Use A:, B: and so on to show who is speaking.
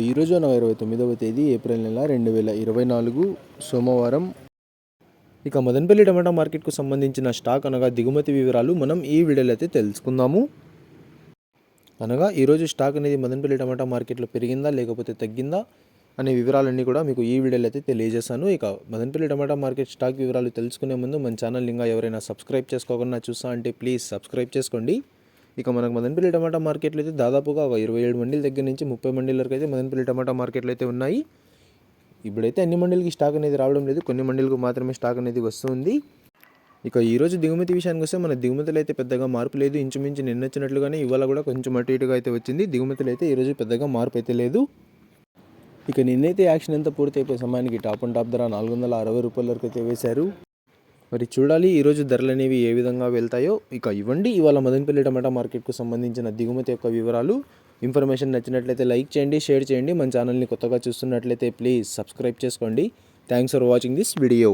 A: ఈరోజు అనగా 29వ తేదీ ఏప్రిల్ నెల 2024 సోమవారం. మదనపల్లి టమాటా మార్కెట్కు సంబంధించిన స్టాక్ అనగా దిగుమతి వివరాలు మనం ఈ వీడియోలో అయితే తెలుసుకుందాము. ఈరోజు స్టాక్ అనేది మదనపల్లి టమాటా మార్కెట్లో పెరిగిందా లేకపోతే తగ్గిందా అనే వివరాలన్నీ కూడా మీకు ఈ వీడియోలో అయితే తెలియజేశాను. మదనపల్లి టమాటా మార్కెట్ స్టాక్ వివరాలు తెలుసుకునే ముందు మన ఛానల్ ఇంకా ఎవరైనా సబ్స్క్రైబ్ చేసుకోకుండా చూస్తా అంటే ప్లీజ్ సబ్స్క్రైబ్ చేసుకోండి. మనకు మదనపల్లి టమాటా మార్కెట్లో అయితే దాదాపుగా 27 మండీల దగ్గర నుంచి 30 మండీల వరకు అయితే మదనపల్లి టమాటా మార్కెట్లో అయితే ఉన్నాయి. ఇప్పుడైతే అన్ని మండీలకి స్టాక్ అనేది రావడం లేదు, కొన్ని మండీలకు మాత్రమే స్టాక్ అనేది వస్తుంది. ఈరోజు దిగుమతి విషయానికి వస్తే మన దిగుమతులు అయితే పెద్దగా మార్పు లేదు. ఇంచుమించు నిన్న వచ్చినట్లుగానే ఇవాళ కూడా కొంచెం అటు ఇటుగా అయితే వచ్చింది. దిగుమతులు అయితే ఈరోజు పెద్దగా మార్పు అయితే లేదు. నిన్నైతే యాక్షన్ అంతా పూర్తి అయిపోయే సమయానికి టాప్ అండ్ టాప్ ధర 460 రూపాయల వరకు అయితే వేశారు. మరి చూడాలి ఈరోజు ధరలు అనేవి ఏ విధంగా వెళ్తాయో. ఇవ్వండి ఇవాళ మదనపల్లి టమాటా మార్కెట్కు సంబంధించిన దిగుమతి యొక్క వివరాలు. ఇన్ఫర్మేషన్ నచ్చినట్లయితే లైక్ చేయండి, షేర్ చేయండి. మన ఛానల్ని కొత్తగా చూస్తున్నట్లయితే ప్లీజ్ సబ్స్క్రైబ్ చేసుకోండి. Thanks for watching this video.